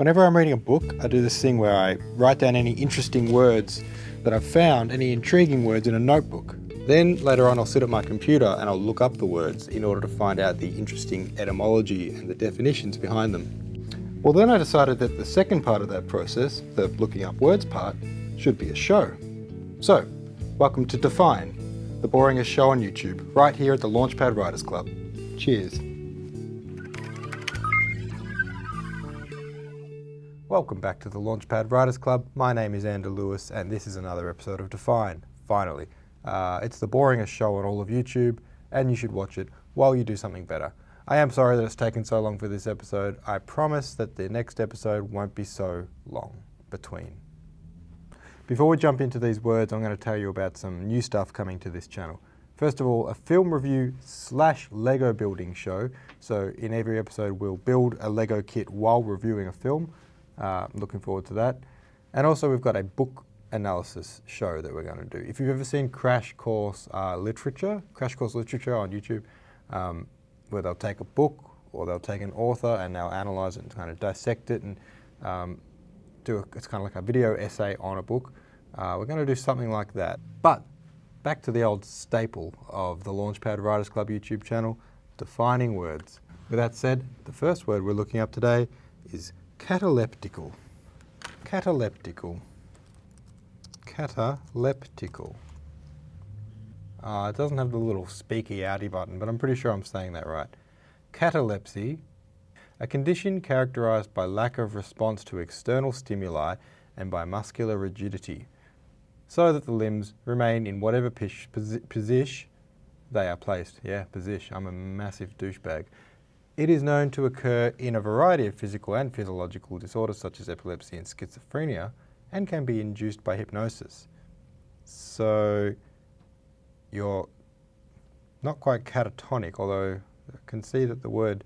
Whenever I'm reading a book, I do this thing where I write down any interesting words that I've found, any intriguing words in a notebook. Then later on I'll sit at my computer and I'll look up the words in order to find out the interesting etymology and the definitions behind them. Well, then I decided that the second part of that process, the looking up words part, should be a show. So, welcome to Define, the boringest show on YouTube, right here at the Launchpad Writers Club. Cheers. Welcome back to the Launchpad Writers Club. My name is Andrew Lewis and this is another episode of Define, finally. It's the boringest show on all of YouTube and you should watch it while you do something better. I am sorry that it's taken so long for this episode. I promise that the next episode won't be so long between. Before we jump into these words, I'm going to tell you about some new stuff coming to this channel. First of all, a film review / Lego building show. So in every episode we'll build a Lego kit while reviewing a film. Looking forward to that. And also we've got a book analysis show that we're going to do. If you've ever seen Crash Course Literature on YouTube, where they'll take a book or they'll take an author and they'll analyze it and kind of dissect it and it's kind of like a video essay on a book. We're going to do something like that. But back to the old staple of the Launchpad Writers Club YouTube channel, defining words. With that said, the first word we're looking up today is cataleptical. Cataleptical. Cataleptical. It doesn't have the little speaky outy button, but I'm pretty sure I'm saying that right. Catalepsy, a condition characterized by lack of response to external stimuli and by muscular rigidity, so that the limbs remain in whatever position they are placed. Yeah, position. I'm a massive douchebag. It is known to occur in a variety of physical and physiological disorders such as epilepsy and schizophrenia, and can be induced by hypnosis. So you're not quite catatonic, although I can see that the word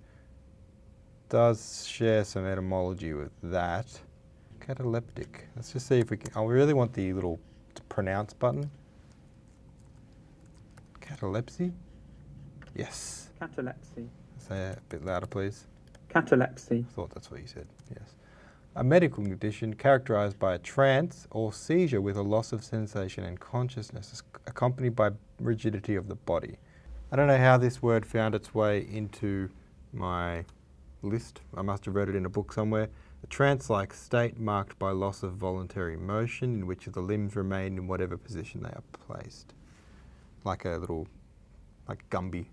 does share some etymology with that. Cataleptic. Let's just see if we can. I really want the little pronounce button. Catalepsy? Yes. Catalepsy. Say it a bit louder, please. Catalepsy. I thought that's what you said, yes. A medical condition characterized by a trance or seizure with a loss of sensation and consciousness accompanied by rigidity of the body. I don't know how this word found its way into my list. I must have read it in a book somewhere. A trance-like state marked by loss of voluntary motion in which the limbs remain in whatever position they are placed. Like a little, like Gumby.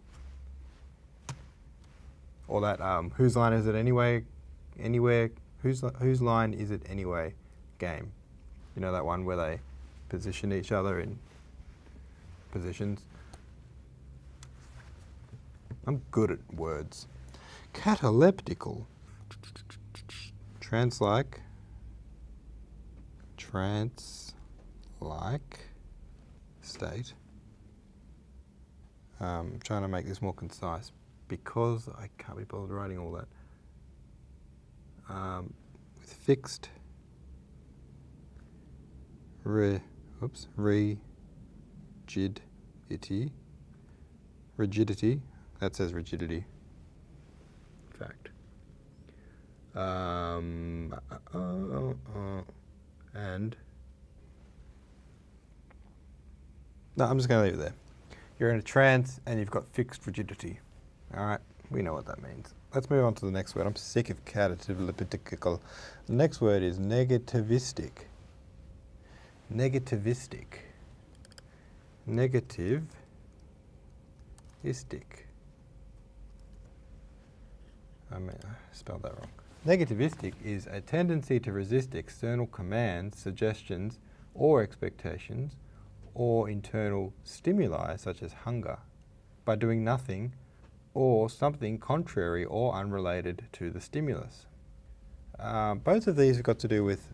Or that whose line is it anyway? Anywhere, whose line is it anyway game. You know that one where they position each other in positions? I'm good at words. Cataleptical. Trance-like. Trance-like state. I'm trying to make this more concise because I can't be bothered writing all that. With fixed rigidity, that says rigidity, in fact. And no, I'm just going to leave it there. You're in a trance and you've got fixed rigidity. All right, we know what that means. Let's move on to the next word. I'm sick of Cataleptical. The next word is negativistic. Negativistic. Negativistic. I spelled that wrong. Negativistic is a tendency to resist external commands, suggestions, or expectations, or internal stimuli such as hunger, by doing nothing or something contrary or unrelated to the stimulus. Both of these have got to do with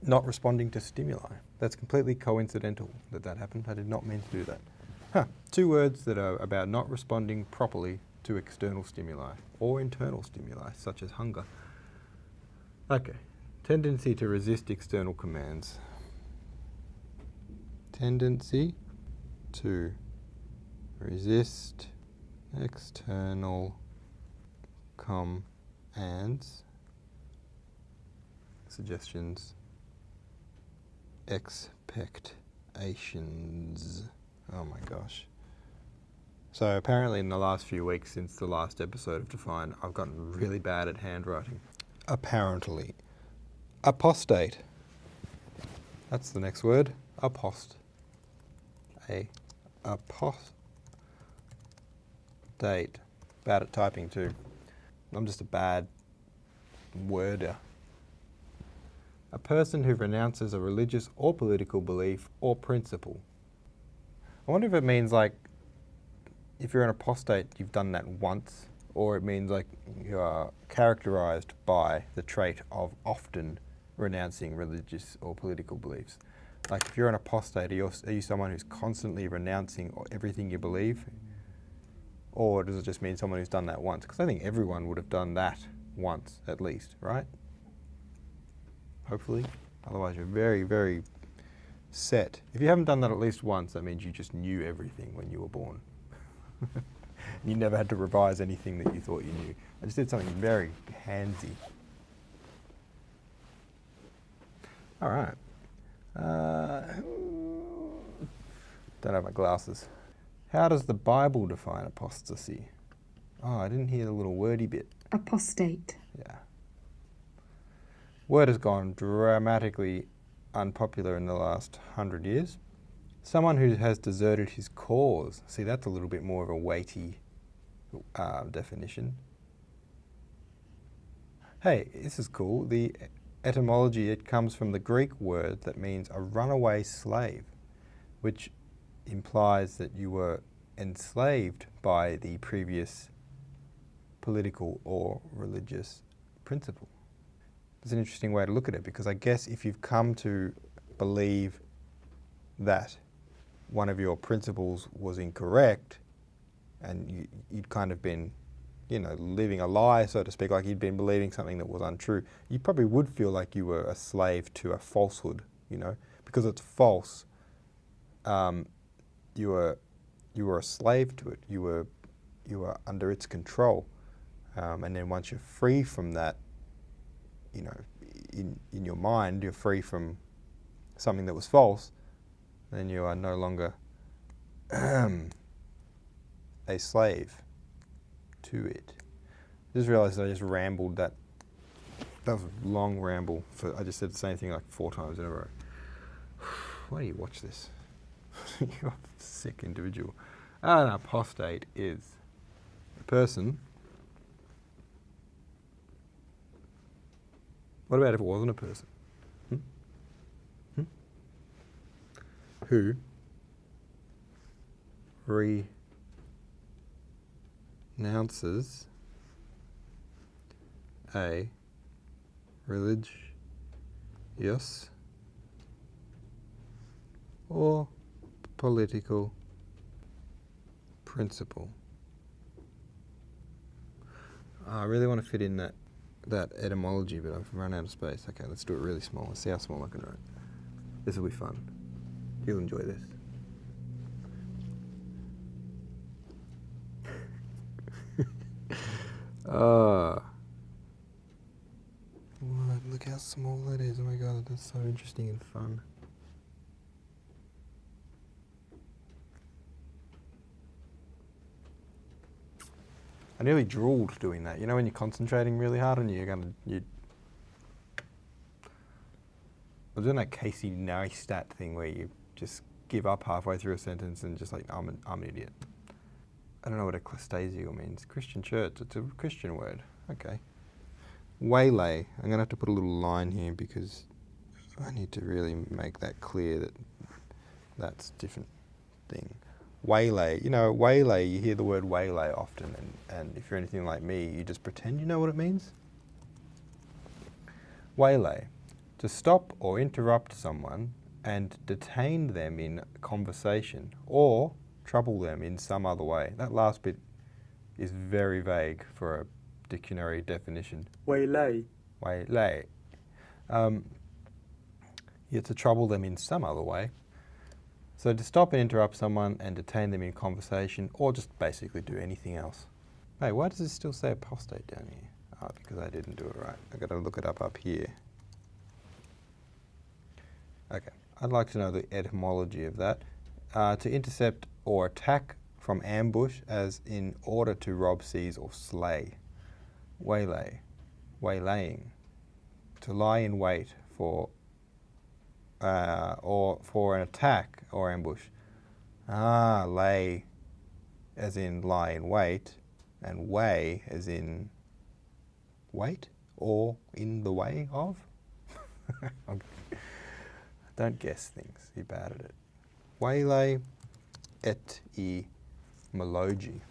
not responding to stimuli. That's completely coincidental that happened. I did not mean to do that. Two words that are about not responding properly to external stimuli or internal stimuli, such as hunger. Okay, tendency to resist external commands. Tendency to resist external commands suggestions. Expectations. Oh my gosh. So apparently in the last few weeks since the last episode of Define, I've gotten really bad at handwriting. Apparently. Apostate. That's the next word. Apostate. Bad at typing too. I'm just a bad worder. A person who renounces a religious or political belief or principle. I wonder if it means like, if you're an apostate, you've done that once, or it means like you are characterized by the trait of often renouncing religious or political beliefs. Like if you're an apostate, are you someone who's constantly renouncing everything you believe? Or does it just mean someone who's done that once? Because I think everyone would have done that once at least, right? Hopefully. Otherwise you're very, very set. If you haven't done that at least once, that means you just knew everything when you were born. You never had to revise anything that you thought you knew. I just did something very handsy. All right. Don't have my glasses. How does the Bible define apostasy? Oh, I didn't hear the little wordy bit. Apostate. Yeah. Word has gone dramatically unpopular in the last 100 years. Someone who has deserted his cause. See, that's a little bit more of a weighty definition. Hey, this is cool. The etymology, it comes from the Greek word that means a runaway slave, which implies that you were enslaved by the previous political or religious principle. It's an interesting way to look at it, because I guess if you've come to believe that one of your principles was incorrect and you'd kind of been, living a lie, so to speak, like you'd been believing something that was untrue, you probably would feel like you were a slave to a falsehood, because it's false. You were a slave to it. You were under its control. And then once you're free from that, in your mind, you're free from something that was false, then you are no longer a slave to it. I just realised I just rambled that. That was a long ramble. I just said the same thing like 4 times in a row. Why do you watch this? You're a sick individual. An apostate is a person. What about if it wasn't a person? Who renounces a religious or political principle. I really want to fit in that etymology, but I've run out of space. Okay, let's do it really small. Let's see how small I can write. This will be fun. You'll enjoy this. What? Look how small that is. Oh my god, that's so interesting and fun. I nearly drooled doing that. You know when you're concentrating really hard and I was doing that Casey Neistat thing where you just give up halfway through a sentence and just like, I'm an idiot. I don't know what ecclesiastical means. Christian church, it's a Christian word. Okay. Waylay. I'm going to have to put a little line here because I need to really make that clear that that's a different thing. Waylay. Waylay, you hear the word waylay often, and if you're anything like me, you just pretend you know what it means. Waylay. To stop or interrupt someone and detain them in conversation or trouble them in some other way. That last bit is very vague for a dictionary definition. Waylay. Waylay. Yeah, to trouble them in some other way. So to stop and interrupt someone and detain them in conversation, or just basically do anything else. Hey, why does it still say apostate down here? Oh, because I didn't do it right. I've got to look it up here. Okay, I'd like to know the etymology of that. To intercept or attack from ambush, as in order to rob, seize, or slay. Waylay, waylaying. To lie in wait for, or for an attack or ambush. Lay, as in lie in wait, and way, as in wait, or in the way of. Don't guess things, you're bad at it. Waylay, etymology.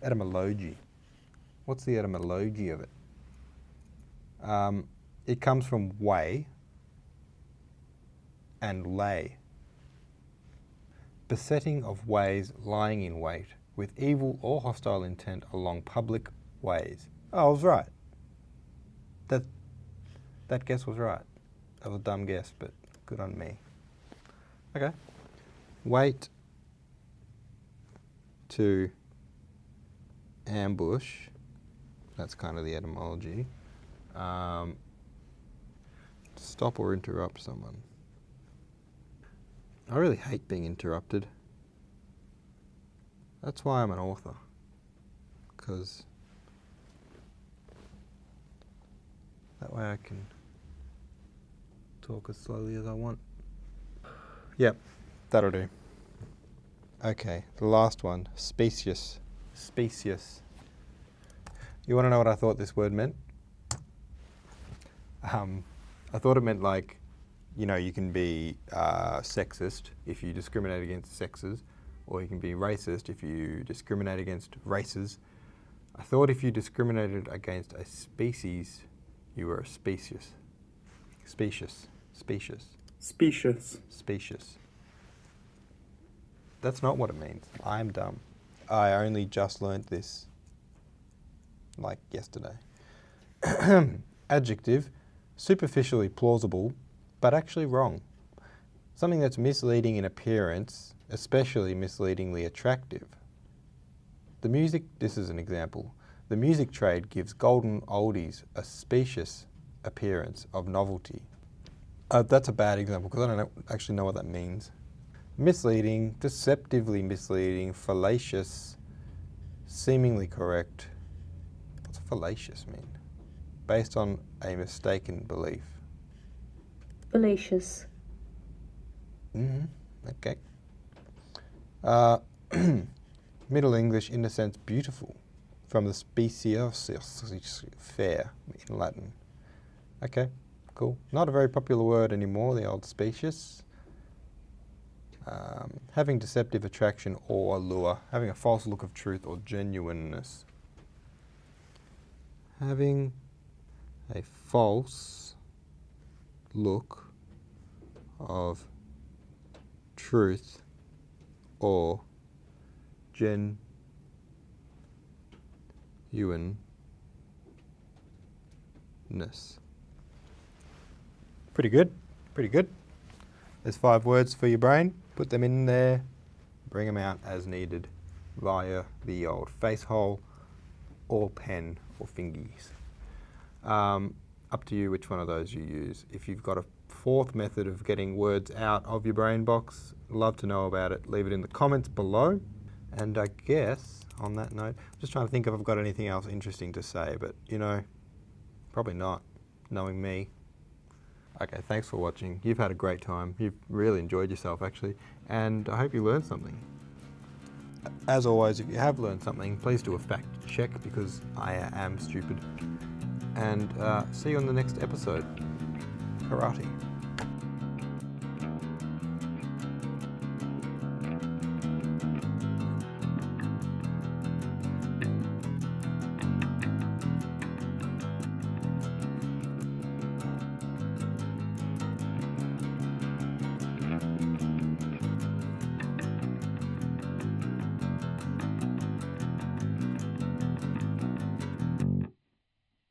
Etymology. What's the etymology of it? It comes from way and lay. Besetting of ways, lying in wait, with evil or hostile intent along public ways. Oh, I was right. That guess was right. That was a dumb guess, but good on me. Okay. Wait to ambush. That's kind of the etymology. Stop or interrupt someone. I really hate being interrupted. That's why I'm an author. Because that way I can talk as slowly as I want. Yep, that'll do. Okay, the last one, specious. Specious. You want to know what I thought this word meant? I thought it meant like, you know, you can be sexist if you discriminate against sexes, or you can be racist if you discriminate against races. I thought if you discriminated against a species, you were a specious. Specious. Specious. Specious. Specious. That's not what it means. I'm dumb. I only just learnt this, like yesterday. Adjective, superficially plausible, but actually wrong. Something that's misleading in appearance, especially misleadingly attractive. The music, this is an example. The music trade gives golden oldies a specious appearance of novelty. That's a bad example because I don't actually know what that means. Misleading, deceptively misleading, fallacious, seemingly correct. What's fallacious mean? Based on a mistaken belief. Fallacious. Okay. Middle English, in a sense, beautiful, from the specious, fair in Latin. Okay, cool. Not a very popular word anymore, the old specious. Having deceptive attraction or allure, having a false look of truth or genuineness. Having a false look of truth or genuineness. Pretty good, pretty good. There's 5 words for your brain. Put them in there, bring them out as needed via the old face hole or pen or fingies. Up to you which one of those you use. If you've got a 4th method of getting words out of your brain box, love to know about it. Leave it in the comments below. And I guess, on that note, I'm just trying to think if I've got anything else interesting to say, but, you know, probably not, knowing me. Okay, thanks for watching. You've had a great time. You've really enjoyed yourself, actually, and I hope you learned something. As always, if you have learned something, please do a fact check, because I am stupid. And see you on the next episode. Karate.